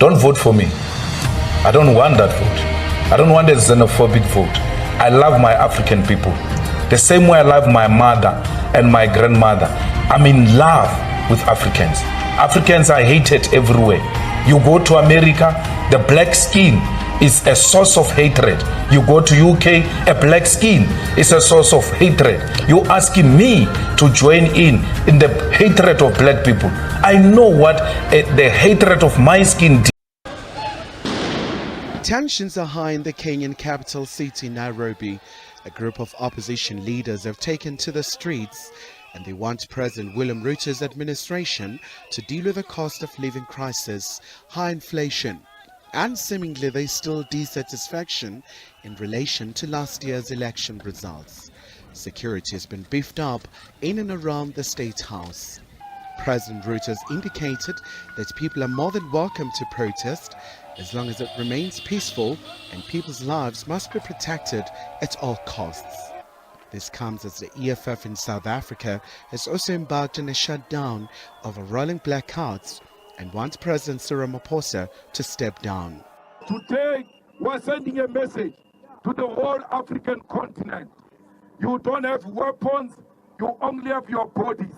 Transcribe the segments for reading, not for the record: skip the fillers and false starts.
Don't vote for me. I don't want that vote. I don't want a xenophobic vote. I love my African people. The same way I love my mother and my grandmother. I'm in love with Africans. Africans are hated everywhere. You go to America, the black skin is a source of hatred. You go to UK, a black skin is a source of hatred. You asking me to join in the hatred of black people. I know what the hatred of my skin did. Tensions are high in the Kenyan capital city, Nairobi. A group of opposition leaders have taken to the streets and they want President William Ruto's administration to deal with the cost of living crisis, high inflation, and seemingly there's still dissatisfaction in relation to last year's election results. Security has been beefed up in and around the State House. President Ruto has indicated that people are more than welcome to protest as long as it remains peaceful and people's lives must be protected at all costs. This comes as the EFF in South Africa has also embarked on a shutdown over rolling blackouts and wants President Cyril Ramaphosa to step down. Today, we're sending a message to the whole African continent. You don't have weapons, you only have your bodies.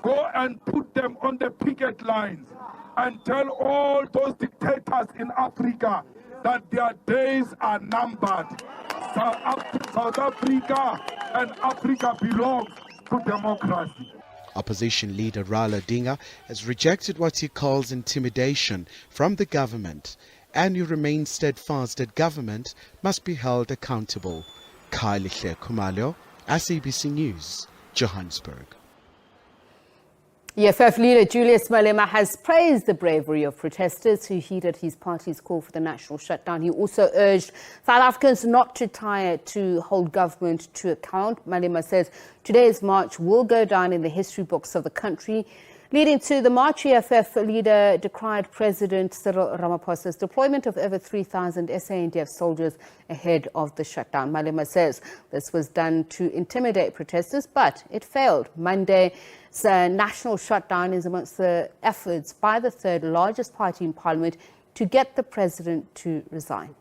Go and put them on the picket lines and tell all those dictators in Africa that their days are numbered. South Africa and Africa belongs to democracy. Opposition leader Raila Odinga has rejected what he calls intimidation from the government, and he remains steadfast that government must be held accountable. Kylie Khumalo, SABC News, Johannesburg. EFF leader Julius Malema has praised the bravery of protesters who heeded his party's call for the national shutdown. He also urged South Africans not to tire to hold government to account. Malema says today's march will go down in the history books of the country. Leading to the march, EFF leader decried President Cyril Ramaphosa's deployment of over 3,000 SANDF soldiers ahead of the shutdown. Malema says this was done to intimidate protesters, but it failed. Monday's national shutdown is amongst the efforts by the third largest party in parliament to get the president to resign.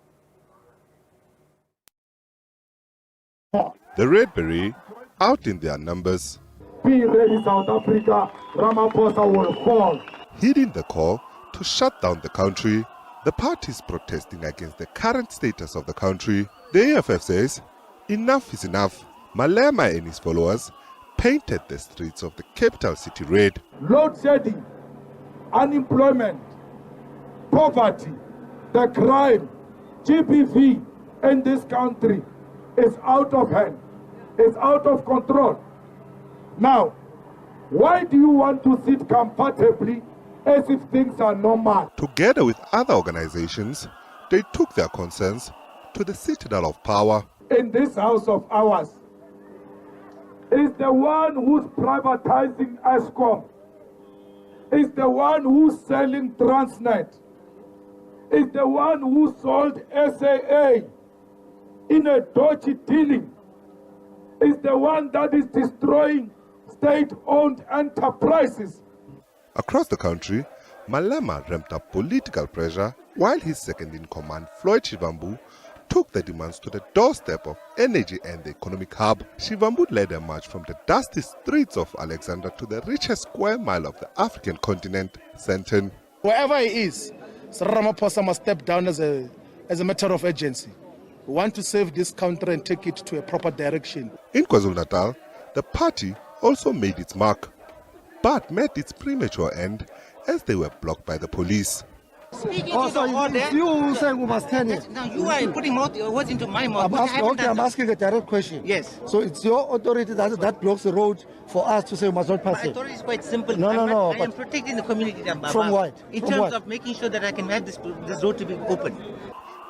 The Red Beret out in their numbers. Be ready, South Africa. Ramaphosa will fall. Heeding the call to shut down the country, the parties protesting against the current status of the country. The EFF says enough is enough. Malema and his followers painted the streets of the capital city red. Load shedding, unemployment, poverty, the crime, GBV in this country is out of hand, is out of control. Now, why do you want to sit comfortably as if things are normal? Together with other organizations, they took their concerns to the citadel of power. In this house of ours is the one who's privatizing Eskom, is the one who's selling Transnet, is the one who sold SAA in a dodgy dealing, is the one that is destroying state-owned enterprises. Across the country, Malema ramped up political pressure while his second-in-command, Floyd Shivambu, took the demands to the doorstep of energy and the economic hub. Shivambu led a march from the dusty streets of Alexandra to the richest square mile of the African continent, Sandton. Wherever he is, Cyril Ramaphosa must step down as a matter of urgency. We want to save this country and take it to a proper direction. In KwaZulu-Natal, the party also made its mark, but met its premature end as they were blocked by the police. Speaking to the order, you saying we must turn it. Now you are putting words into my mouth. I'm asking a direct question. Yes. So it's your authority that blocks the road for us to say we must not pass it. My authority is quite simple. No. I am protecting the community. From what? In terms of making sure that I can have this road to be open.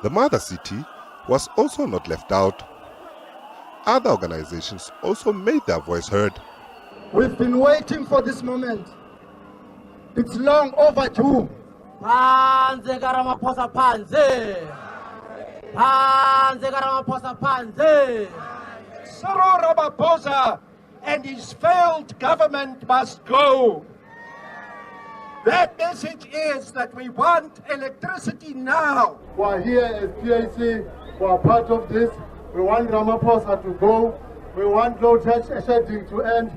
The mother city was also not left out. Other organizations also made their voice heard. We've been waiting for this moment. It's long overdue. Cyril Ramaphosa and his failed government must go. That message is that we want electricity now. We are here as PAC, we are part of this. We want Ramaphosa to go. We want load shedding to end.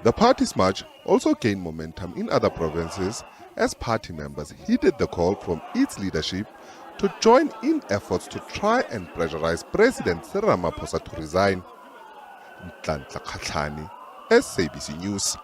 The party's march also gained momentum in other provinces as party members heeded the call from its leadership to join in efforts to try and pressurize President Ramaphosa to resign. Nhlanhla Khatlani, SABC News.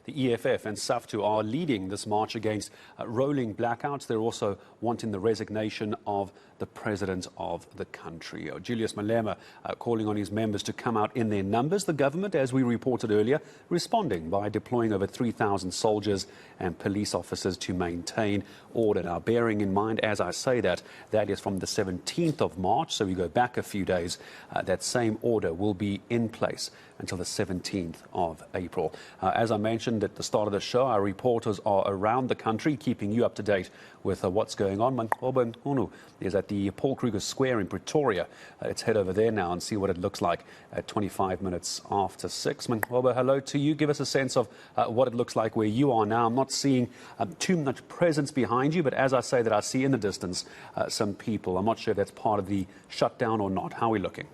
The EFF and SAFTU are leading this march against rolling blackouts. They're also wanting the resignation of the president of the country. Julius Malema calling on his members to come out in their numbers. The government, as we reported earlier, responding by deploying over 3,000 soldiers and police officers to maintain order. Now, bearing in mind, as I say that is from the 17th of March, so we go back a few days, that same order will be in place until the 17th of April. As I mentioned at the start of the show, our reporters are around the country keeping you up to date with what's going on. Honourable is at the Paul Kruger Square in Pretoria. Let's head over there now and see what it looks like at 25 minutes after 6. Honourable, hello to you. Give us a sense of what it looks like where you are now. I'm not seeing too much presence behind you, but as I say that, I see in the distance some people. I'm not sure if that's part of the shutdown or not. How are we looking?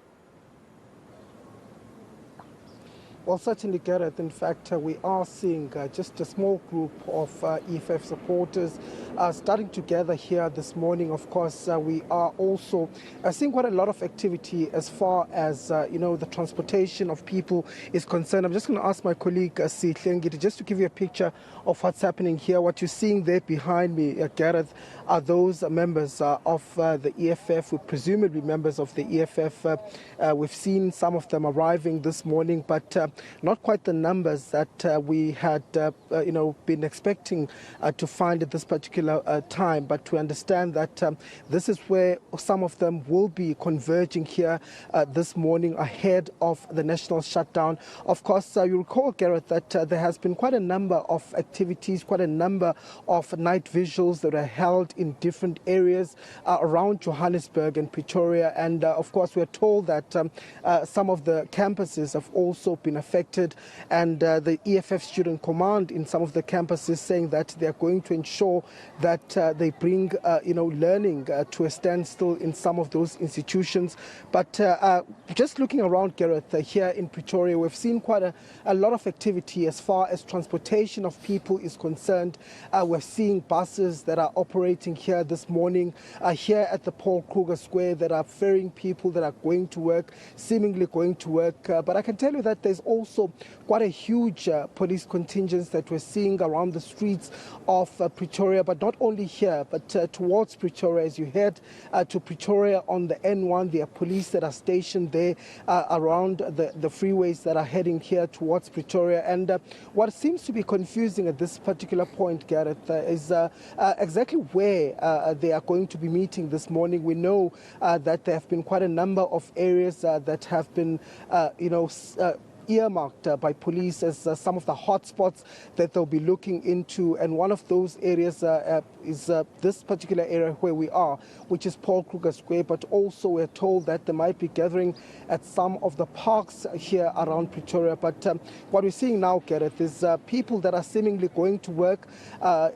Well, certainly, Gareth. In fact, we are seeing just a small group of EFF supporters starting to gather here this morning. Of course, we are also seeing quite a lot of activity as far as, the transportation of people is concerned. I'm just going to ask my colleague, Sihlengi, just to give you a picture of what's happening here. What you're seeing there behind me, Gareth, are those members of the EFF, presumably members of the EFF. We've seen some of them arriving this morning, but not quite the numbers that we had, been expecting to find at this particular time. But to understand that this is where some of them will be converging here this morning ahead of the national shutdown. Of course, you recall, Gareth, that there has been quite a number of activities, quite a number of night visuals that are held in different areas around Johannesburg and Pretoria. And of course, we're told that some of the campuses have also been affected, and the EFF Student Command in some of the campuses saying that they're going to ensure that they bring learning to a standstill in some of those institutions. But just looking around, Gareth, here in Pretoria, we've seen quite a lot of activity as far as transportation of people is concerned. We're seeing buses that are operating here this morning here at the Paul Kruger Square that are ferrying people that are going to work, seemingly going to work. But I can tell you that there's also quite a huge police contingent that we're seeing around the streets of Pretoria, but not only here, but towards Pretoria. As you head to Pretoria on the N1, there are police that are stationed there around the freeways that are heading here towards Pretoria. And what seems to be confusing at this particular point, Gareth, is exactly where they are going to be meeting this morning. We know that there have been quite a number of areas that have been, earmarked by police as some of the hotspots that they'll be looking into, and one of those areas is this particular area where we are, which is Paul Kruger Square. But also we're told that they might be gathering at some of the parks here around Pretoria. But what we're seeing now, Gareth, is people that are seemingly going to work.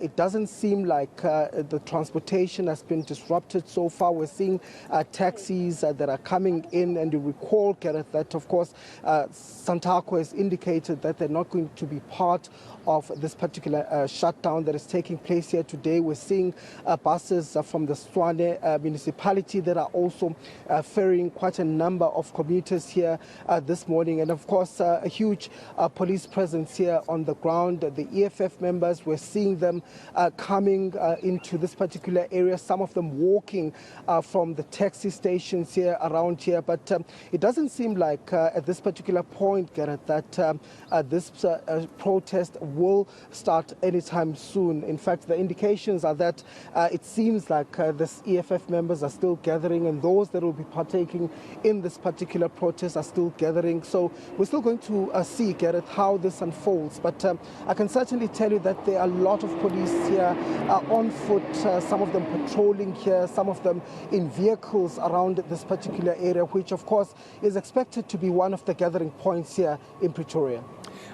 It doesn't seem like the transportation has been disrupted so far. We're seeing taxis that are coming in, and you recall, Gareth, that of course Santaco has indicated that they're not going to be part of this particular shutdown that is taking place here today. We're seeing buses from the Swane municipality that are also ferrying quite a number of commuters here this morning. And of course, a huge police presence here on the ground. The EFF members, we're seeing them coming into this particular area, some of them walking from the taxi stations here around here. But it doesn't seem like at this particular point confirmed, Gareth, that this protest will start anytime soon. In fact, the indications are that it seems like this EFF members are still gathering, and those that will be partaking in this particular protest are still gathering. So we're still going to see, Gareth, how this unfolds. But I can certainly tell you that there are a lot of police here on foot, some of them patrolling here, some of them in vehicles around this particular area, which of course is expected to be one of the gathering points here in Pretoria.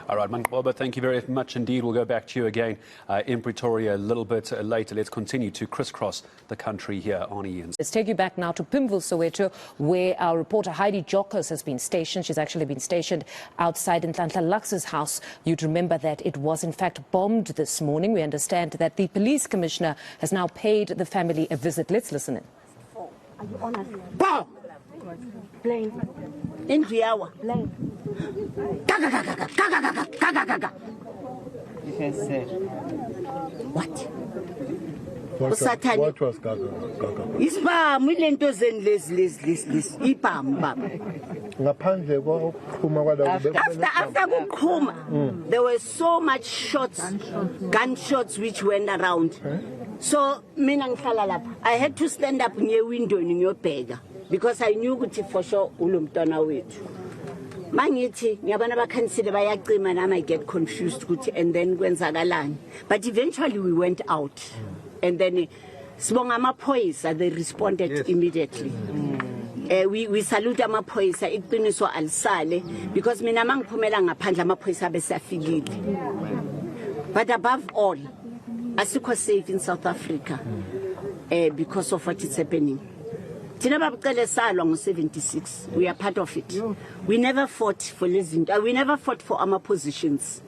All right, Manqoba, thank you very much indeed. We'll go back to you again in Pretoria a little bit later. Let's continue to crisscross the country here on Ian. Let's take you back now to Pimville, Soweto, where our reporter Heidi Jockers has been stationed. She's actually been stationed outside Nhlanhla Lux's house. You'd remember that it was in fact bombed this morning. We understand that the police commissioner has now paid the family a visit. Let's listen in. Are you honest? Bow! Blame. In the hour. Blame. Gaga, gaga, gaga, gaga, gaga, gaga. Yes, sir. What? What was gaga, gaga? Ispam, ilento zenles. Ipam, Ngaphandle kokuphuma kwalo. After kuphuma, there were so much gunshots which went around. So mina ngihlala lapha. I had to stand up near window ngiyobheka because I knew ukuthi for sure ulomntwana wethu. Mangithi ngiyabana bakhansile bayacima nami I get confused ukuthi and then kwenzakalani. But eventually we went out. And then sibonga amaphoyisa, they responded immediately. We salute amaphoyisa iqiniso alisale because mina mangiphumela ngaphandle amaphoyisa besafikile. But above all, asikho safe in South Africa because of what is happening. Thina babucele salwa ngo-76. We are part of it. We never fought for we never fought for our positions.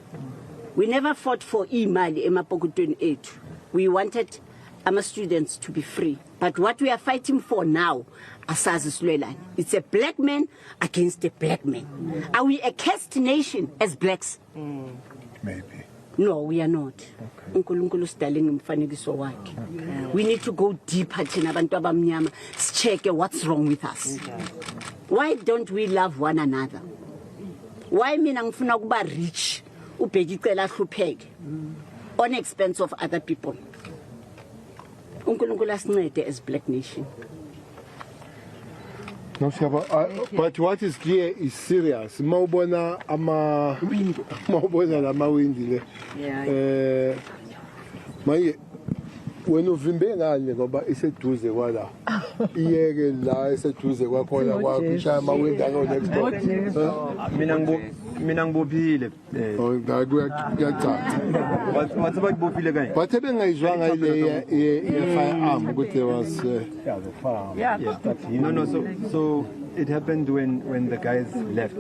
We never fought for imali emapokotweni ethu. We wanted our students to be free. But what we are fighting for now, it's a black man against a black man. Are we a caste nation as blacks? Maybe. No, we are not. We need to go deeper to check what's wrong with us. Why don't we love one another? Why mina ngifuna kuba rich ubhekicela hlupheke on expense of other people? uNkulunkulu asincede as black nation. No, but what is clear is serious. Mawubona lamawindi le. Manje wena uvimbe ngani ngoba iseduze kwala. Iyeke la iseduze kwakhona kwakushaya amawindi alo next door. Mina ngibophile. Kuyacaca. Wathi bakubophile kanye. Bathe bengayizwanga ile firearm ukuthi was No, so it happened when the guys left.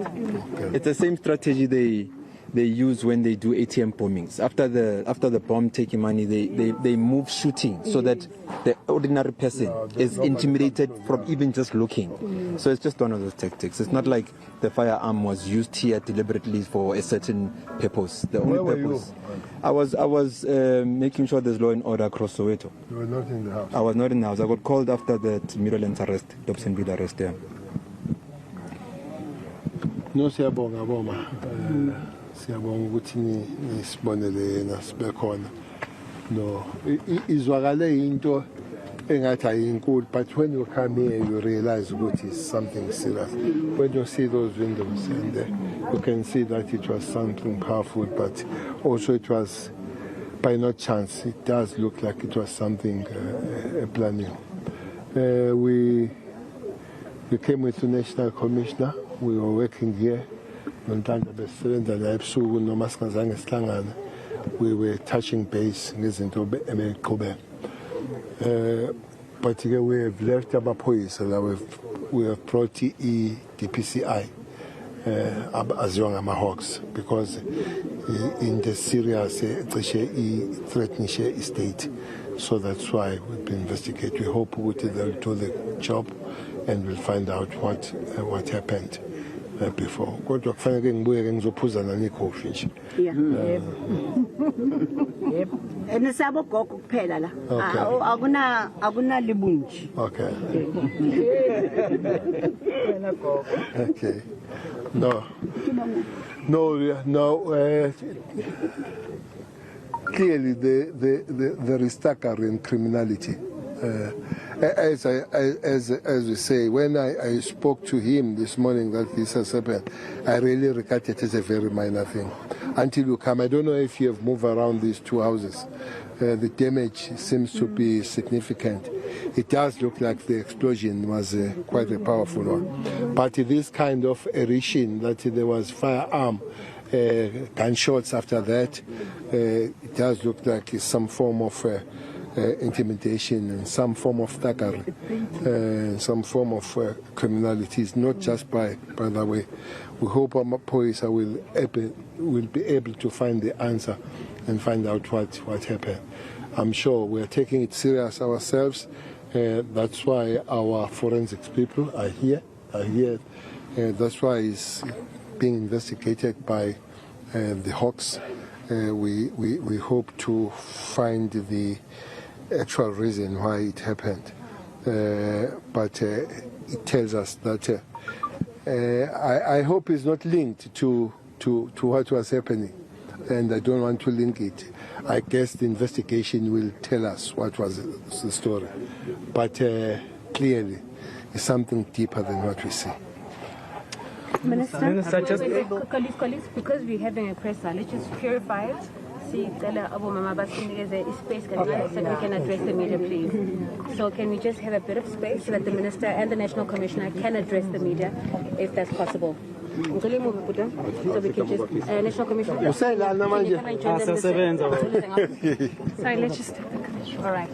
It's the same strategy they use when they do ATM bombings. After the bomb taking money, they move shooting so that the ordinary person is intimidated from even just looking. So it's just one of those tactics. It's not like the firearm was used here deliberately for a certain purpose. The only purpose. I was making sure there's law and order across Soweto. You were not in the house? I was not in the house. I got called after that Mirrorlands arrest, Dobsonville arrest there. No, siyabonga boma. Siyabonga ukuthi nisibonele yena sibe khona. No, izwakale into engathi ayinkulu, but when you come here you realize ukuthi it's something serious. When you see those windows and you can see that it was something powerful, but also it was by no chance. It does look like it was something planning. We came with the National Commissioner. We were working here. We were touching base. But we have left police. We have brought DPCI as young Hawks because in the serious threatening state. So that's why we'll investigate. We hope they'll do the job and we'll find out what happened before. Kodwa kufanele ngibuye ngizophuza nani coffee nje. Yep. Enisabo gogo kuphela la. Akuna libunji. Okay. Okay. Clearly, there is staggering criminality. As we say, when I spoke to him this morning that this has happened, I really regard it as a very minor thing. Until you come, I don't know if you have moved around these two houses. The damage seems to be significant. It does look like the explosion was quite a powerful one. But this kind of erection, that there was firearm, gunshots after that, it does look like it's some form of intimidation and some form of thuggery, some form of criminality. It's not just by the way. We hope our police will be able to find the answer and find out what happened. I'm sure we're taking it serious ourselves. That's why our forensics people are here. That's why it's being investigated by the Hawks. We hope to find the actual reason why it happened. But it tells us that I hope it's not linked to what was happening, and I don't want to link it. I guess the investigation will tell us what was the story. But clearly, it's something deeper than what we see. Minister, just colleagues, because we're having a press, let's just purify it. See, so we can address the media, please. So can we just have a bit of space so that the minister and the national commissioner can address the media, if that's possible? So we can just, national commissioner. Sorry, let's just. All right.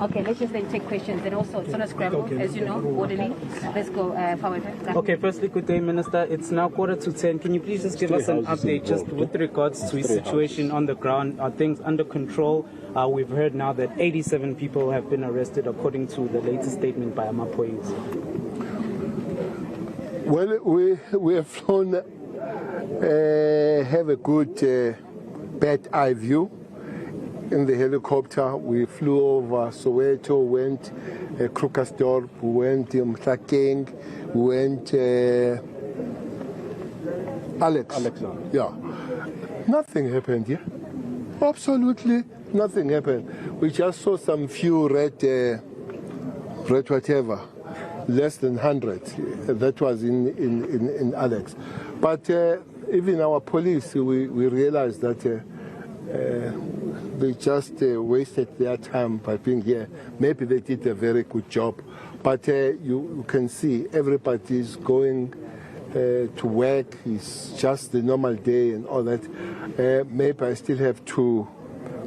Okay, let's just then take questions. And also, it's not a scramble, as you know, orderly. Let's go forward. Okay, firstly, good day, Minister. It's now 10:15. Can you please just give us an update just with regards to the situation on the ground? Are things under control? We've heard now that 87 people have been arrested, according to the latest statement by Amapolis. Well, we have flown, have a good bird eye view. In the helicopter, we flew over Soweto, went Krugersdorp, we went Mhlakeng, we went Alex. Yeah. Nothing happened here. Absolutely nothing happened. We just saw some few red whatever, less than 100. That was in Alex. But even our police, we realized that they just wasted their time by being here. Maybe they did a very good job. But you can see everybody's going to work. It's just the normal day and all that. Maybe I still have to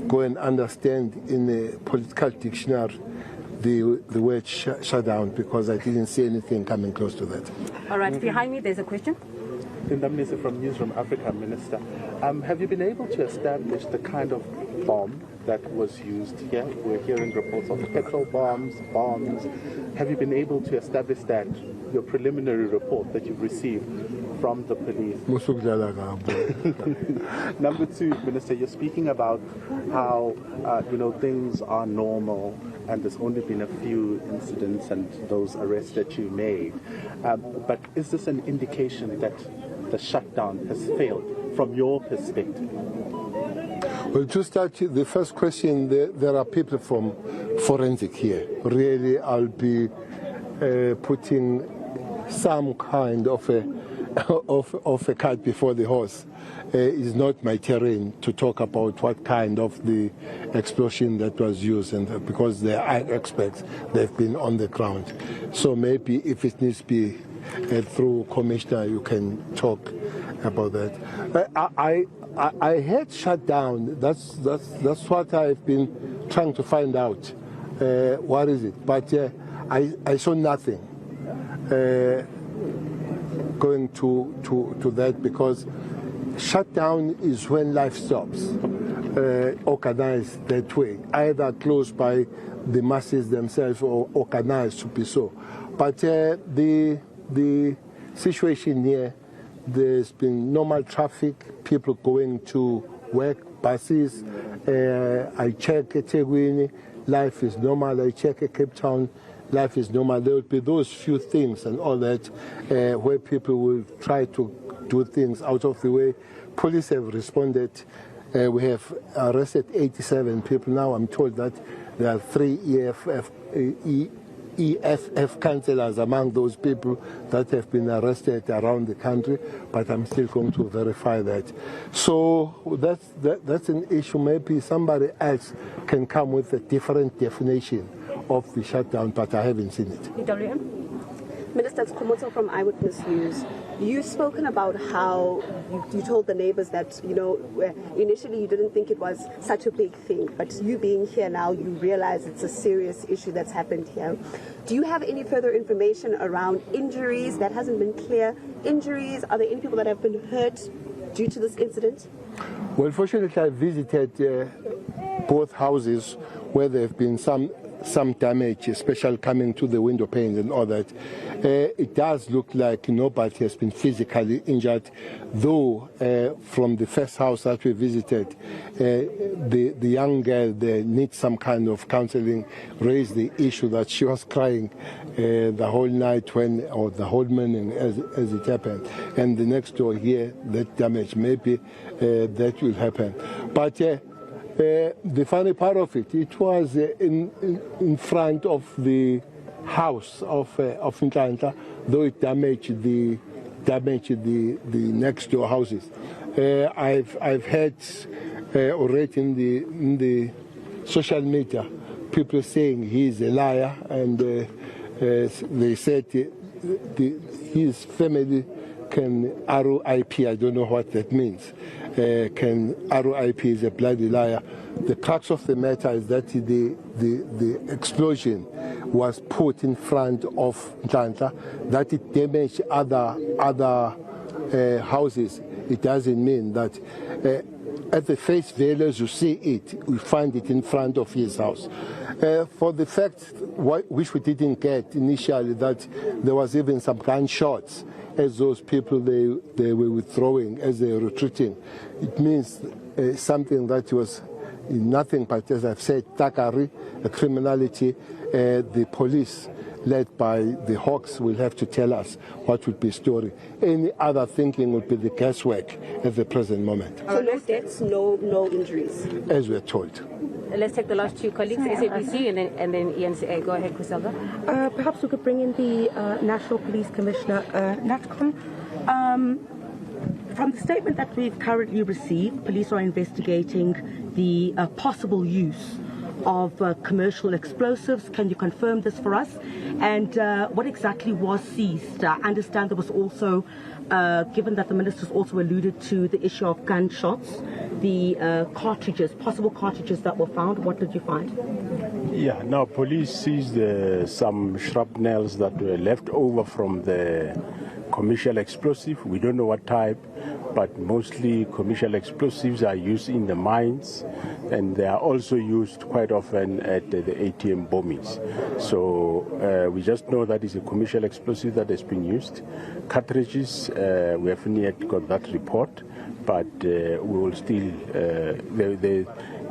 go and understand in a political dictionary the word shutdown, because I didn't see anything coming close to that. All right, behind me there's a question. Minister from Newsroom Africa, Minister. Have you been able to establish the kind of bomb that was used here? We're hearing reports of petrol bombs. Have you been able to establish that, your preliminary report that you've received from the police? Number two, Minister, you're speaking about how things are normal and there's only been a few incidents and those arrests that you made. But is this an indication that the shutdown has failed from your perspective? Well, to start the first question, there are people from forensic here. Really, I'll be putting some kind of a cart before the horse. It's not my terrain to talk about what kind of the explosion that was used, and because they are experts, they've been on the ground. So maybe if it needs to be through Commissioner, you can talk about that. I had shut down. That's what I've been trying to find out. What is it? But I saw nothing going to that, because shutdown is when life stops. Organized that way, either closed by the masses themselves or organized to be so. But the situation here, there's been normal traffic, people going to work, buses. I check eThekwini, life is normal. I check Cape Town, life is normal. There will be those few things and all that where people will try to do things out of the way. Police have responded. We have arrested 87 people now. I'm told that there are 3 EFF councillors among those people that have been arrested around the country, but I'm still going to verify that. So that's an issue. Maybe somebody else can come with a different definition of the shutdown, but I haven't seen it. Minister, it's Komoto from Eyewitness News. You've spoken about how you told the neighbors that, you know, initially you didn't think it was such a big thing, but you being here now, you realize it's a serious issue that's happened here. Do you have any further information around injuries? That hasn't been clear. Injuries, are there any people that have been hurt due to this incident? Well, fortunately, I visited both houses where there have been some damage, especially coming to the window panes and all that. It does look like nobody has been physically injured, though from the first house that we visited, the young girl there needs some kind of counseling, raised the issue that she was crying the whole night or the whole morning as it happened. And the next door here, that damage, maybe that will happen. But the funny part of it, it was in front of the house of Ntlantla, though it damaged the next door houses. I've heard already in the social media people saying he's a liar, and they said his family can RIP. I don't know what that means. Can RIP is a bloody liar. The crux of the matter is that the explosion was put in front of Ntlantla, that it damaged other houses. It doesn't mean that at the face value as you see it, we find it in front of his house. For the fact which we didn't get initially, that there was even some gunshots as those people they were withdrawing, as they were retreating. It means something that was nothing but, as I've said, thuggery, criminality. The police, led by the Hawks, will have to tell us what would be story. Any other thinking would be the guesswork at the present moment. So no deaths, no injuries? As we're told. Let's take the last two colleagues, SABC and then ENCA. Go ahead, Griselda. Perhaps we could bring in the National Police Commissioner, Natcom. From the statement that we've currently received, police are investigating the possible use of commercial explosives. Can you confirm this for us? And what exactly was seized? I understand there was also, given that the ministers also alluded to the issue of gunshots, the cartridges, possible cartridges that were found. What did you find? Yeah, now police seized some shrapnels that were left over from the commercial explosive. We don't know what type, but mostly commercial explosives are used in the mines, and they are also used quite often at the ATM bombings. So we just know that it's a commercial explosive that has been used. Cartridges, we haven't yet got that report, but we will still,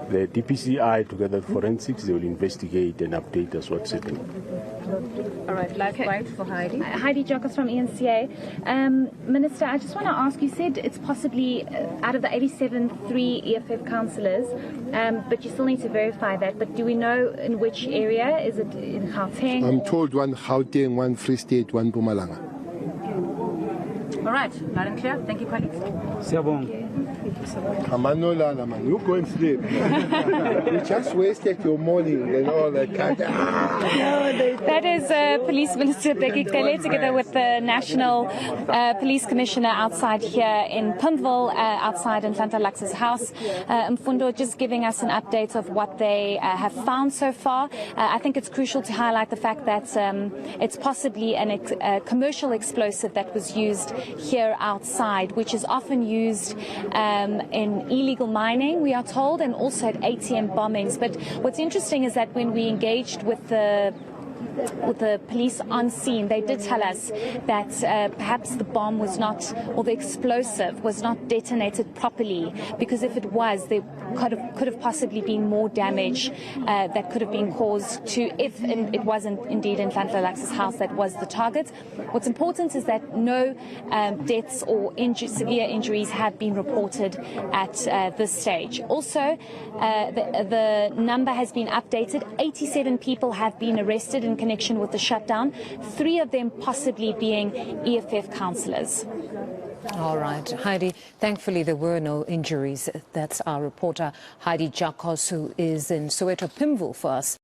the DPCI together with forensics, they will investigate and update us what's happening. All right, last bite for Heidi. Heidi Jockers from ENCA. Minister, I just want to ask, you said it's possibly out of the 87, 3 EFF councillors, but you still need to verify that. But do we know in which area? Is it in Gauteng? I'm told one Gauteng, one Free State, one Mpumalanga. All right, loud and clear. Thank you, colleagues. Amanola, man, you go and sleep. You just wasted your morning and all that kind of... That is Police Minister Becky Cele together with the National Police Commissioner outside here in Pimville, outside in Ntlantla Lux's house. Mfundo just giving us an update of what they have found so far. I think it's crucial to highlight the fact that it's possibly a commercial explosive that was used here outside, which is often used in illegal mining, we are told, and also at ATM bombings. But what's interesting is that when we engaged with the police on scene, they did tell us that perhaps the bomb was not, or the explosive was not detonated properly, because if it was, could have possibly been more damage that could have been caused to, if it wasn't indeed in Nhlanhla Lax's house that was the target. What's important is that no deaths or severe injuries have been reported at this stage. Also, the number has been updated. 87 people have been arrested in connection with the shutdown, 3 of them possibly being EFF councillors. All right, Heidi, thankfully there were no injuries. That's our reporter Heidi Jakos, who is in Soweto Pimville for us.